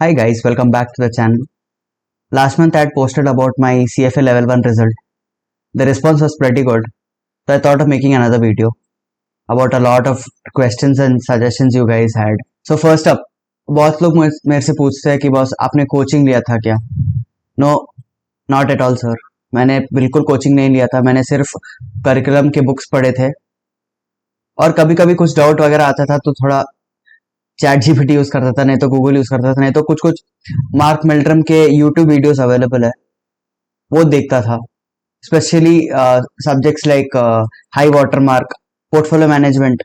Hi guys, welcome back to the channel. Last month I had posted about my CFA level 1 result. The response was pretty good. So I thought of making another video about a lot of questions and suggestions you guys had. So first up, बहुत लोग मेरे से पूछते हैं कि boss आपने coaching लिया था क्या? No, not at all sir. मैंने बिल्कुल कोचिंग नहीं लिया था. मैंने सिर्फ करिकुलम के बुक्स पढ़े थे और कभी कभी कुछ डाउट वगैरह आता था तो थोड़ा चैट जीपीटी यूज करता था, नहीं तो गूगल यूज करता था, नहीं तो कुछ कुछ मार्क मिल्ट्रम के यूट्यूब वीडियोस अवेलेबल है वो देखता था. Specially subjects like high water mark, portfolio management.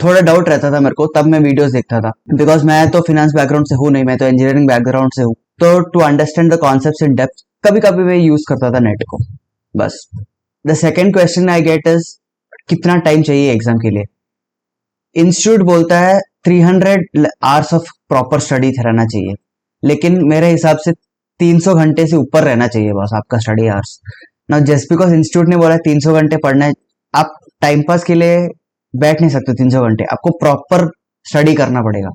थोड़ा डाउट रहता था मेरे को, तब मैं वीडियोस देखता था. बिकॉज मैं तो फिनेंस बैकग्राउंड से हूँ नहीं, मैं तो इंजीनियरिंग बैकग्राउंड से हूँ. तो to understand the concepts in depth कभी कभी मैं यूज करता था नेट को बस. The second question I get is कितना टाइम चाहिए एग्जाम के लिए. इंस्टीट्यूट बोलता है 300 आवर्स ऑफ प्रॉपर स्टडी रहना चाहिए, लेकिन मेरे हिसाब से 300 घंटे से ऊपर रहना चाहिए बस आपका स्टडी आवर्स. ना जस्ट बिकॉज इंस्टीट्यूट ने बोला 300 घंटे पढ़ना है, आप टाइम पास के लिए बैठ नहीं सकते 300 घंटे. आपको प्रॉपर स्टडी करना पड़ेगा.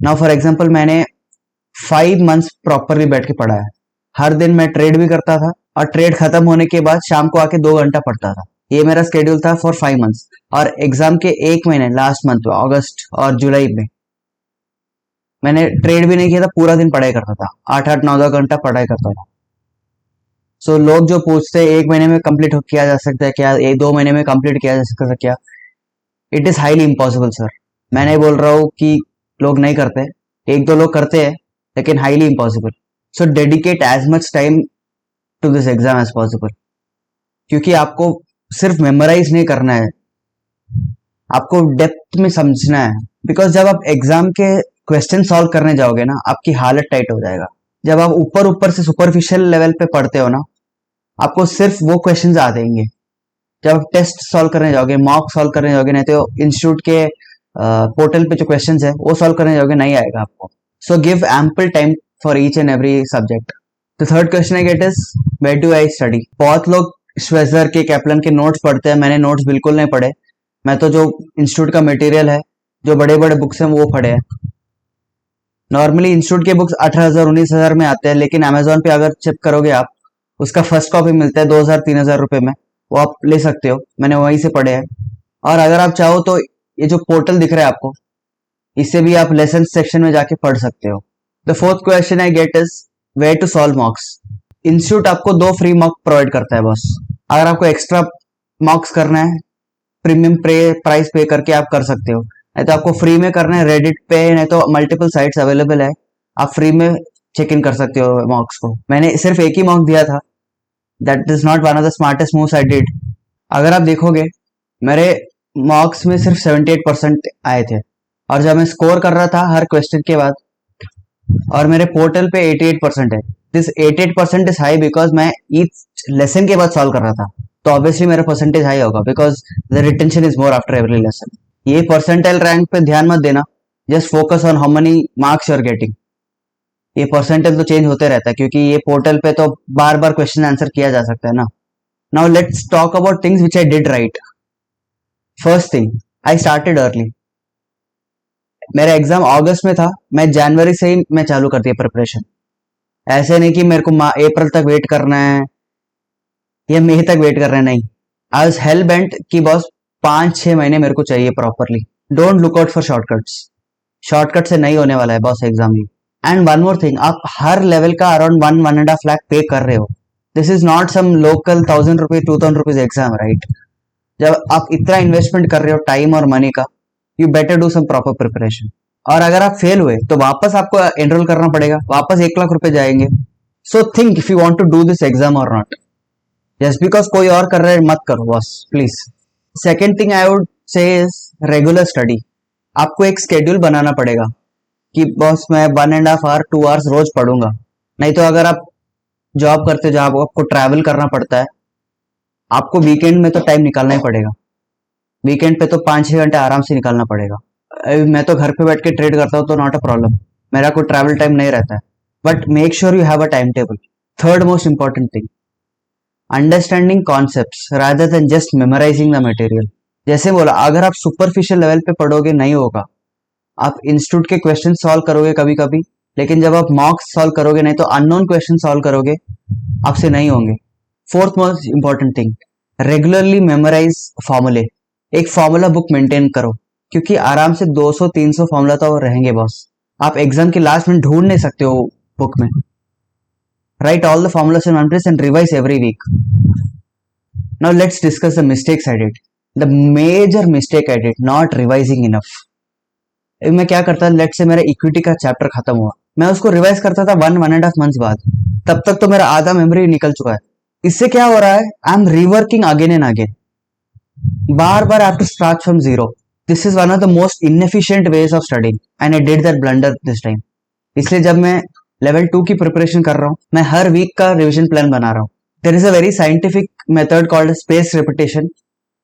ना फॉर एग्जाम्पल मैंने 5 मंथ्स प्रॉपरली बैठ के पढ़ा है. हर दिन मैं ट्रेड भी करता था और ट्रेड खत्म होने के बाद शाम को आके 2 घंटा पढ़ता था. ये मेरा स्केड्यूल था फॉर 5 मंथ्स. और एग्जाम के 1 महीने लास्ट मंथ अगस्त और जुलाई में मैंने ट्रेड भी नहीं किया था, पूरा दिन पढ़ाई करता था, 8-8 9-10 घंटा पढ़ाई करता था. सो लोग जो पूछते हैं 1 महीने में कंप्लीट किया जा सकता है क्या, 2 महीने में कंप्लीट किया जा सकता है क्या, it is highly impossible sir. मैं नहीं बोल रहा हूँ कि लोग नहीं करते, 1-2 लोग करते हैं, लेकिन highly impossible. So dedicate as much time to this exam as possible, क्योंकि आपको सिर्फ मेमोराइज नहीं करना है, आपको डेप्थ में समझना है. बिकॉज जब आप एग्जाम के क्वेश्चन सॉल्व करने जाओगे ना, आपकी हालत टाइट हो जाएगा. जब आप ऊपर ऊपर से सुपरफिशियल लेवल पे पढ़ते हो ना, आपको सिर्फ वो क्वेश्चंस आ जाएंगे. जब आप टेस्ट सॉल्व करने जाओगे, मॉक सॉल्व करने जाओगे, नहीं तो इंस्टीट्यूट के पोर्टल पे जो क्वेश्चंस है वो सॉल्व करने जाओगे, नहीं आएगा आपको. So give ample time for each and every subject. The third question I get is where do I study. बहुत लोग श्वेजर के, कैप्लन के नोट्स पढ़ते हैं. मैंने नोट्स बिल्कुल नहीं पढ़े. मैं तो जो इंस्टीट्यूट का मटेरियल है, जो बड़े बड़े बुक्स हैं वो पढ़े हैं. नॉर्मली इंस्टीट्यूट के बुक्स 18,000 19,000 में आते हैं, लेकिन अमेजोन पे अगर चेक करोगे आप, उसका फर्स्ट कॉपी मिलता है 2,000-3,000 रुपए में. वो आप ले सकते हो, मैंने वहीं से पढ़े हैं. और अगर आप चाहो तो ये जो पोर्टल दिख रहा है आपको, इससे भी आप लेसन सेक्शन में जाके पढ़ सकते हो. The fourth question I get is where to solve mocks. Institute आपको 2 फ्री मॉक प्रोवाइड करता है बस. अगर आपको एक्स्ट्रा मॉक्स करना है, प्रीमियम प्राइस पे करके आप कर सकते हो, नहीं तो आपको फ्री में करना है रेडिट पे, नहीं तो मल्टीपल साइट्स अवेलेबल है, आप फ्री में चेक इन कर सकते हो मॉक्स को. मैंने सिर्फ एक ही मॉक दिया था. That is not one of the smartest moves I did. अगर आप देखोगे मेरे मॉक्स में सिर्फ 78% आए थे, और जब मैं स्कोर कर रहा था हर क्वेश्चन के बाद, और मेरे पोर्टल पे 88% है. दिस 88% इज हाई बिकॉज मैं ईच लेसन के बाद सॉल्व कर रहा था, तो ऑब्वियसली मेरा परसेंटेज हाई होगा because the retention is more after every lesson. ये परसेंटाइल रैंक पे ध्यान मत देना, just focus on how many marks you are getting. ये परसेंटेज तो चेंज होते रहता है, क्योंकि ये पोर्टल पे तो बार बार क्वेश्चन आंसर किया जा सकता है ना. Now let's talk about things which I did right. First thing, I started early. मेरा एग्जाम अगस्त में था, मैं जनवरी से ही मैं चालू कर दिया प्रिपरेशन. ऐसे नहीं कि मेरे को अप्रैल तक वेट करना है या मई तक वेट करना है, नहीं. आई वाज हेल बेंट कि बॉस 5-6 महीने मेरे को चाहिए properly. Don't look out for shortcuts. Shortcut से नहीं होने वाला है बॉस एग्जाम में. एंड वन मोर थिंग, आप हर लेवल का अराउंड 1-1.5 लाख पे कर रहे हो. This is not some local 1,000 rupees 2,000 rupees exam, right. जब आप इतना इन्वेस्टमेंट कर रहे हो टाइम और मनी का, you better do some proper preparation. और अगर आप फेल हुए तो वापस आपको एनरोल करना पड़ेगा, वापस 1 लाख रुपए जाएंगे. So think if you want to do this exam और नॉट. जस्ट बिकॉज कोई और कर रहा है मत करो boss, please. Second thing I would say is regular study. आपको एक स्केड्यूल बनाना पड़ेगा कि बॉस मैं 1.5 आवर 2 आवर्स रोज पढ़ूंगा. नहीं तो अगर आप जॉब करते हो, जहाँ आपको ट्रैवल करना पड़ता है, आपको वीकेंड में तो टाइम निकालना ही पड़ेगा. वीकेंड पे तो 5-6 घंटे आराम से निकालना पड़ेगा. मैं तो घर पे बैठ के ट्रेड करता हूँ तो नॉट अ प्रॉब्लम, मेरा कोई ट्रैवल टाइम नहीं रहता है. But make sure you have a time table. Third most important thing, understanding concepts rather than just memorising the material. जैसे बोला, अगर आप सुपरफिशियल लेवल पे पढ़ोगे नहीं होगा. आप इंस्टीट्यूट के क्वेश्चन सॉल्व करोगे कभी कभी, लेकिन जब आप मॉक्स सॉल्व करोगे नहीं तो अननोन क्वेश्चन सॉल्व करोगे, आपसे नहीं होंगे। Fourth most important thing, regularly memorise फॉर्मूले। एक फॉर्मूला बुक मेंटेन करो, क्योंकि आराम से 200-300 फॉर्मूला तो रहेंगे बॉस। आप एग्जाम के लास्ट में ढूंढ नहीं सकते हो बुक में। Write all the formulas in one place and revise every week. Now let's discuss the mistakes I did. The major mistake I did, not revising enough. मैं क्या करता, लेट से मेरा इक्विटी का चैप्टर खत्म हुआ, मैं उसको रिवाइज करता था 1.5 मंथ्स बाद, तब तक तो मेरा आधा मेमोरी निकल चुका है। इससे क्या हो रहा है, I am reworking again and again, बार बार I have to start from zero. This is one of the most inefficient ways of studying and I did that blunder this time. इसलिए जब मैं लेवल 2 की प्रिपरेशन कर रहा हूँ, मैं हर वीक का रिविजन प्लान बना रहा हूँ। There is a very scientific method called space repetition.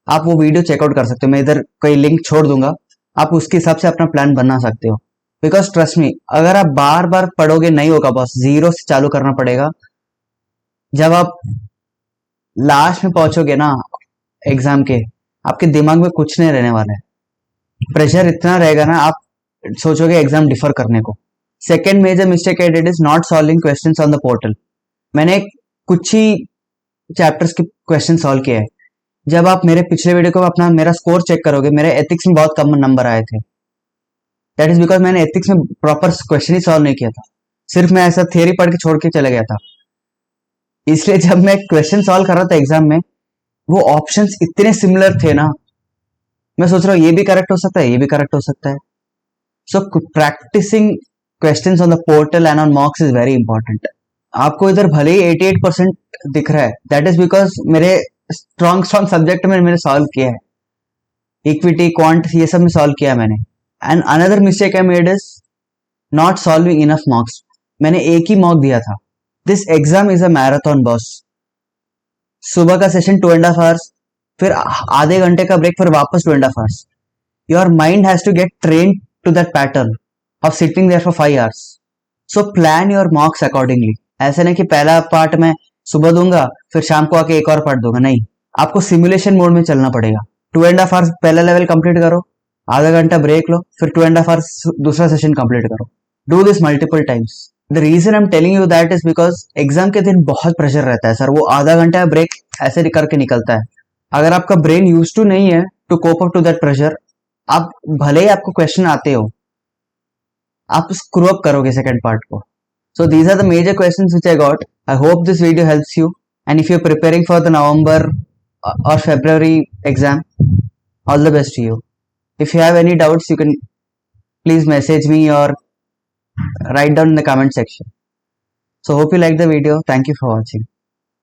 आप वो वीडियो चेकआउट कर सकते हो, मैं इधर कोई लिंक छोड़ दूंगा, आप उसके हिसाब से अपना प्लान बना सकते हो। बिकॉज ट्रस्ट मी, अगर आप बार बार पढ़ोगे नहीं होगा बॉस, जीरो से चालू करना पड़ेगा। जब आप लास्ट में पहुंचोगे ना एग्जाम के, आपके दिमाग में कुछ नहीं रहने वाला है, प्रेशर इतना रहेगा ना, आप सोचोगे एग्जाम डिफर करने को। Second major mistake I did is not solving questions on the portal. मैंने कुछ ही चैप्टर्स के क्वेश्चन सॉल्व किए हैं। जब आप मेरे पिछले वीडियो को अपना मेरा स्कोर चेक करोगे, मेरे एथिक्स में बहुत कम नंबर आए थे। दैट इज बिकॉज मैंने एथिक्स में प्रॉपर क्वेश्चन ही सॉल्व नहीं किया था, सिर्फ मैं ऐसा थियरी पढ़ के छोड़ के चले गया था। इसलिए जब मैं क्वेश्चन सॉल्व कर रहा था एग्जाम में, वो ऑप्शंस इतने सिमिलर थे ना, मैं सोच रहा हूँ ये भी करेक्ट हो सकता है, ये भी करेक्ट हो सकता है। So practising questions on the portal and on mocks is very important. आपको इधर भले ही 88% दिख रहा है, दैट इज बिकॉज मेरे स्ट्रॉन्ग सब्जेक्ट में मैंने सॉल्व किया है, इक्विटी क्वांट ये सब में सॉल्व किया मैंने। And another mistake I made is not solving enough मॉक्स। मैंने एक ही मॉक दिया था। This exam is a marathon boss. सुबह का सेशन 2.5 आवर्स, फिर आधे घंटे का ब्रेक, फिर वापस 2.5 hours. Your mind has to get train to that pattern of sitting there for 5 hours. So plan your mocks accordingly. ऐसे नहीं कि पहला पार्ट मैं सुबह दूंगा, फिर शाम को आके एक और पार्ट दूंगा, नहीं, आपको सिमुलेशन मोड में चलना पड़ेगा। 2.5 आवर्स पहला लेवल कंप्लीट करो, आधा घंटा ब्रेक लो, फिर 2.5 आवर्स दूसरा सेशन कंप्लीट करो। Do this multiple times. The reason I am telling you that is because exam के दिन बहुत प्रेशर रहता है सर, वो आधा घंटा ब्रेक ऐसे करके निकलता है। अगर आपका ब्रेन यूज टू नहीं है to cope up to that pressure, आप भले ही आपको क्वेश्चन आते हो, आप स्क्रू अप करोगे सेकंड पार्ट को। So these are the major questions which I got. I hope this video helps you. And if you're preparing for the November or February exam, all the best to you. If you have any doubts, you can please message me or write down in the comment section. So hope you like the video. Thank you for watching.